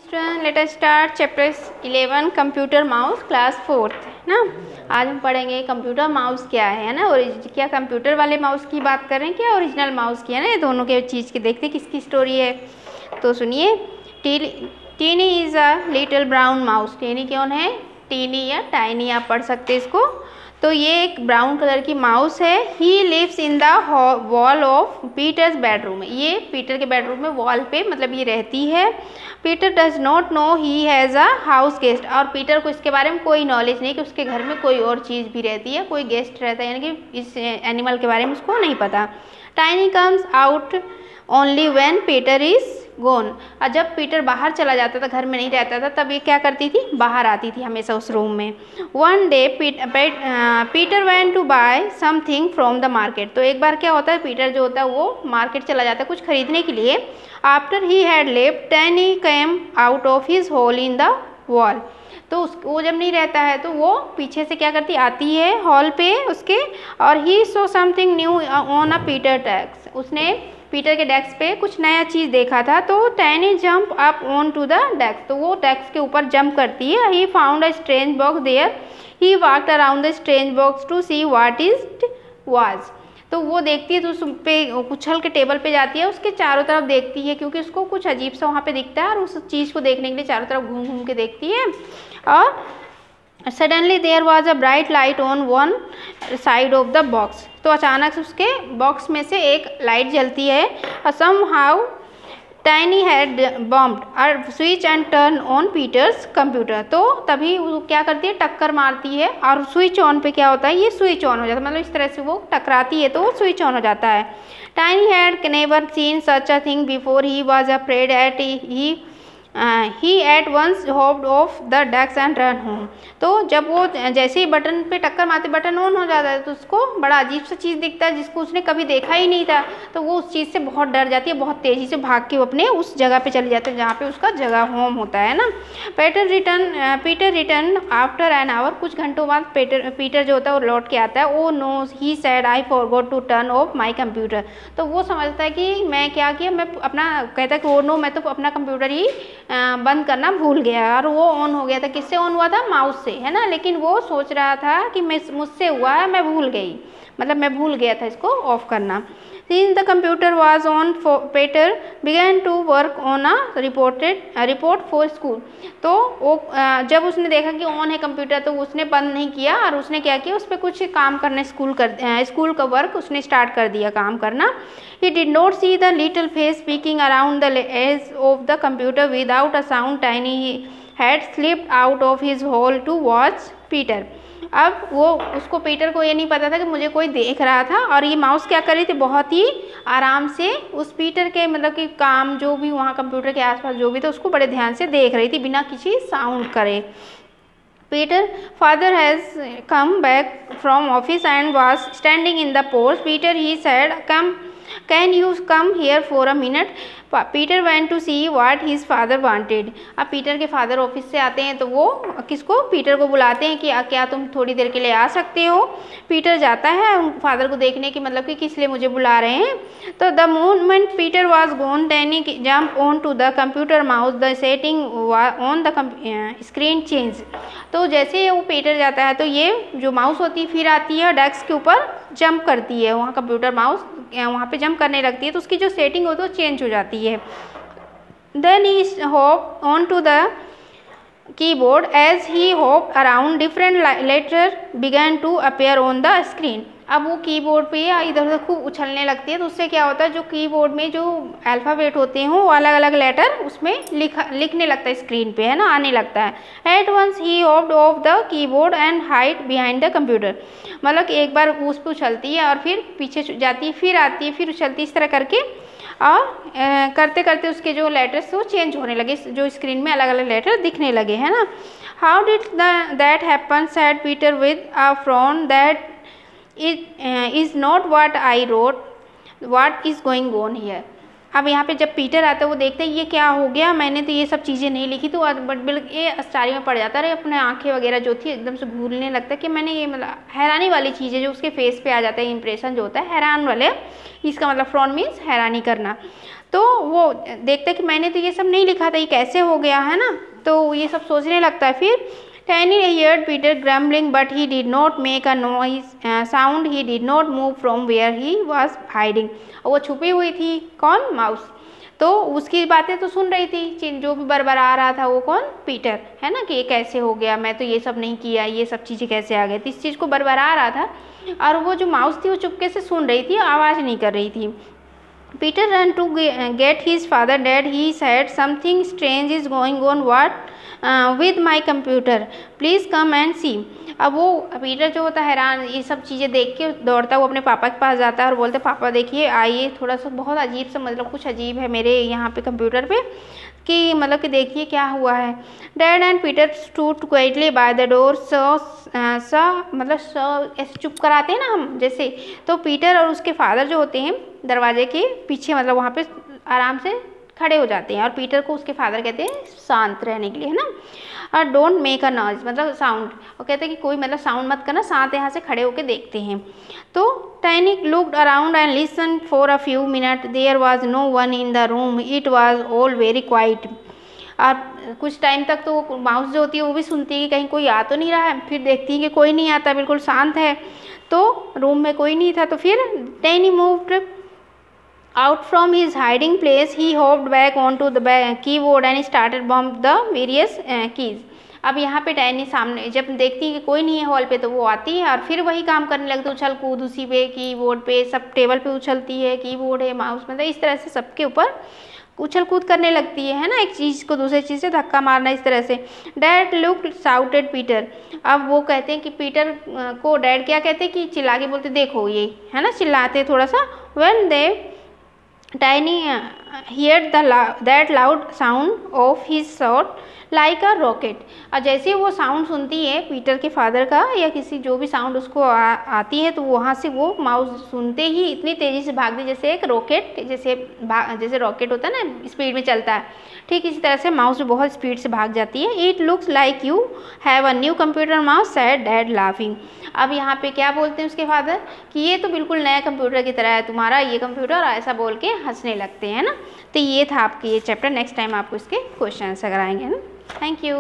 Student let us start chapter 11 computer mouse class 4th ना। आज हम पढ़ेंगे कंप्यूटर माउस क्या है ना। और क्या कंप्यूटर वाले माउस की बात कर रहे हैं, क्या ओरिजिनल माउस की है ना। ये दोनों के चीज़ के देखते हैं किसकी स्टोरी है। तो सुनिए, Tiny is a little brown mouse. Tiny कौन है? टीनी या टाइनी आप पढ़ सकते हैं इसको। तो ये एक ब्राउन कलर की माउस है। He lives in the wall of Peter's bedroom. ये पीटर के बेडरूम में वॉल पे मतलब ये रहती है। Peter does not know he has a house guest. और पीटर को इसके बारे में कोई नॉलेज नहीं कि उसके घर में कोई और चीज़ भी रहती है, कोई गेस्ट रहता है, यानी कि इस एनिमल के बारे में उसको नहीं पता। Tiny comes out only when Peter is gone. और जब पीटर बाहर चला जाता था, घर में नहीं रहता था, तब ये क्या करती थी? बाहर आती थी हमेशा उस रूम में। One day Peter went to buy something from the market. तो एक बार क्या होता है, पीटर जो होता है वो मार्केट चला जाता है कुछ खरीदने के लिए। After he had left Tiny came out of his hole in the wall. तो वो जब नहीं रहता है तो वो पीछे से क्या करती आती है हॉल पे उसके। और he saw something new on a Peter desk. उसने पीटर के डेस्क पे कुछ नया चीज़ देखा था। तो Tiny jump up on to the desk. तो वो डेस्क के ऊपर जंप करती है। He found a strange box there. He walked around the strange box to see what it was. तो वो देखती है तो उस पे उछल के टेबल पे जाती है, उसके चारों तरफ देखती है क्योंकि उसको कुछ अजीब सा वहाँ पे दिखता है। और उस चीज़ को देखने के लिए चारों तरफ घूम घूम के देखती है। और suddenly there was a bright light on one side of the box. तो अचानक से उसके बॉक्स में से एक लाइट जलती है। और somehow Tiny had bumped a switch and turn on Peter's computer. तो तभी वो क्या करती है, टक्कर मारती है। और स्विच ऑन पे क्या होता है, ये स्विच ऑन हो जाता है, मतलब इस तरह से वो टकराती है तो वो स्विच ऑन हो जाता है। Tiny had never seen such a thing before. He was afraid at he at once hopped off the desk and run home. तो जब वो जैसे ही बटन पे टक्कर मारते बटन ऑन हो जाता है तो उसको बड़ा अजीब सा चीज़ दिखता है जिसको उसने कभी देखा ही नहीं था। तो वो उस चीज़ से बहुत डर जाती है, बहुत तेज़ी से भाग के वो अपने उस जगह पे चले जाते हैं जहाँ पे उसका जगह होम होता है ना। Peter return after an hour. कुछ घंटों बाद पीटर जो होता है वो लौट के आता है। Oh no he said I forgot to turn off my computer. तो वो समझता है कि मैं क्या किया, मैं अपना कहता है कि ओ नो मैं तो अपना कंप्यूटर ही बंद करना भूल गया। और वो ऑन हो गया था, किससे ऑन हुआ था? माउस से, है ना। लेकिन वो सोच रहा था कि मुझसे हुआ है, मैं भूल गई, मतलब मैं भूल गया था इसको ऑफ करना। Since the computer was on, Peter began to work on a report for school. तो वो जब उसने देखा कि ऑन है कंप्यूटर तो उसने बंद नहीं किया और उसने क्या किया, उस पर कुछ काम करना स्कूल का वर्क उसने स्टार्ट कर दिया काम करना। He did not see the little face peeking around the edge of the computer without a sound. Tiny had slipped out of his hole to watch Peter. अब वो उसको पीटर को ये नहीं पता था कि मुझे कोई देख रहा था। और ये माउस क्या कर रही थी, बहुत ही आराम से उस पीटर के मतलब कि काम जो भी वहाँ कंप्यूटर के आसपास जो भी था उसको बड़े ध्यान से देख रही थी बिना किसी साउंड करे। Peter father has come back from office and was standing in the porch. Peter he said come can you come here for a minute. Peter went to see what his father wanted. अब Peter के father office से आते हैं तो वो किसको, Peter को बुलाते हैं कि क्या तुम थोड़ी देर के लिए आ सकते हो। पीटर जाता है फादर को देखने की, मतलब कि किस लिए मुझे बुला रहे हैं। तो the moment Peter was gone Tiny jump on to the computer mouse. The setting on the screen change. तो जैसे वो पीटर जाता है तो ये जो माउस होती है फिर आती है डेस्क के ऊपर जंप करती है, वहाँ कंप्यूटर माउस वहाँ पे जंप करने लगती है तो उसकी जो सेटिंग होती है वो चेंज हो जाती है। Then he hop on to the keyboard as he hop around different letter began to appear on the screen. अब वो कीबोर्ड पे इधर उधर खूब उछलने लगती है तो उससे क्या होता है, जो कीबोर्ड में जो अल्फ़ाबेट होते हैं वो अलग अलग लेटर उसमें लिखने लगता है स्क्रीन पे, है ना, आने लगता है। At once he hopped off the keyboard and hide behind the computer. मतलब कि एक बार उस पर उछलती है और फिर पीछे जाती है, फिर आती है, फिर उछलती है, इस तरह करके। और करते करते उसके जो लेटर्स वो चेंज होने लगे, जो स्क्रीन में अलग अलग लेटर दिखने लगे, है ना। How did that happen sad Peter with a frown. That is not what I wrote, what is going on here. अब यहाँ पे जब पीटर आता है वो देखते हैं ये क्या हो गया, मैंने तो ये सब चीज़ें नहीं लिखी। तो बट ये आश्चर्य में पड़ जाता है, अपने आंखें वगैरह जो थी एकदम से घूरने लगता है कि मैंने ये, मतलब हैरानी वाली चीज़ें जो उसके फेस पे आ जाता है, इंप्रेशन जो होता है हैरान वाले, इसका मतलब फ्रॉन मीन्स हैरानी करना। तो वो देखता है कि मैंने तो ये सब नहीं लिखा था, ये कैसे हो गया, है ना, तो ये सब सोचने लगता है। फिर Tiny heard Peter grumbling, but he did not make a sound. He did not move from where he was hiding. वो छुपी हुई थी, कौन, माउस, तो उसकी बातें तो सुन रही थी, जो भी बरबरा रहा था वो कौन, पीटर, है ना, कि ये कैसे हो गया, मैं तो ये सब नहीं किया, ये सब चीज़ें कैसे आ गई थी, इस चीज़ को बरबरा रहा था। और वो जो माउस थी वो चुपके से सुन रही थी, आवाज़ नहीं कर रही थी। Peter ran to get his father. Dad, he said, something strange is going on. What? With my computer. Please come and see. अब वो पीटर जो होता है हैरान, ये सब चीज़ें देख के दौड़ता वो अपने पापा के पास जाता है और बोलते पापा देखिए आइए, थोड़ा सा बहुत अजीब सा, मतलब कुछ अजीब है मेरे यहाँ पे कंप्यूटर पे, कि मतलब कि देखिए क्या हुआ है। Dad and Peter stood quietly by the door. मतलब ऐसे चुप कराते हैं ना हम जैसे, तो पीटर और उसके फादर जो होते हैं दरवाजे के पीछे, मतलब वहाँ पे आराम से खड़े हो जाते हैं, और पीटर को उसके फादर कहते हैं शांत रहने के लिए, है ना, और डोंट मेक अ नॉइज, मतलब साउंड, और कहते हैं कि कोई मतलब साउंड मत करना, शांत यहाँ से खड़े होकर देखते हैं। तो Tiny looked around and listen for a few minute. There was no one in the room, it was all very quiet. और कुछ टाइम तक तो माउस जो होती है वो भी सुनती है कि कहीं कोई आ तो नहीं रहा है, फिर देखती है कि कोई नहीं आता, बिल्कुल शांत है, तो रूम में कोई नहीं था। तो फिर tiny moved out from his hiding place. He hopped back onto the keyboard and started bump the various keys. अब यहाँ पे टाइनी सामने जब देखती है कि कोई नहीं है हॉल पे, तो वो आती है और फिर वही काम करने लगती है, उछल कूद उसी पे, कीबोर्ड पे, सब टेबल पे उछलती है, कीबोर्ड है, माउस, मतलब इस तरह से सबके ऊपर उछल कूद करने लगती है ना, एक चीज़ को दूसरी चीज़ से धक्का मारना, इस तरह से। Dad look shouted Peter. अब वो कहते हैं कि पीटर को डैड क्या कहते हैं कि चिल्ला के बोलते देखो ये, है ना, चिल्लाते थोड़ा सा। When they Tiny heard that loud sound of his shot like a rocket. और जैसे वो साउंड सुनती है पीटर के फादर का या किसी जो भी साउंड उसको आती है, तो वहाँ से वो माउस सुनते ही इतनी तेज़ी से भागती जैसे एक रॉकेट, जैसे रॉकेट होता है ना, स्पीड में चलता है, ठीक इसी तरह से माउस भी बहुत स्पीड से भाग जाती है। It looks like you have a new computer mouse, sad dad laughing. अब यहाँ पे क्या बोलते हैं उसके फादर कि ये तो बिल्कुल नया कंप्यूटर की तरह है तुम्हारा ये कंप्यूटर, ऐसा बोल के हंसने लगते हैं ना। तो ये था आपके ये चैप्टर। नेक्स्ट टाइम आपको इसके क्वेश्चन आंसर कराएंगे ना। Thank you.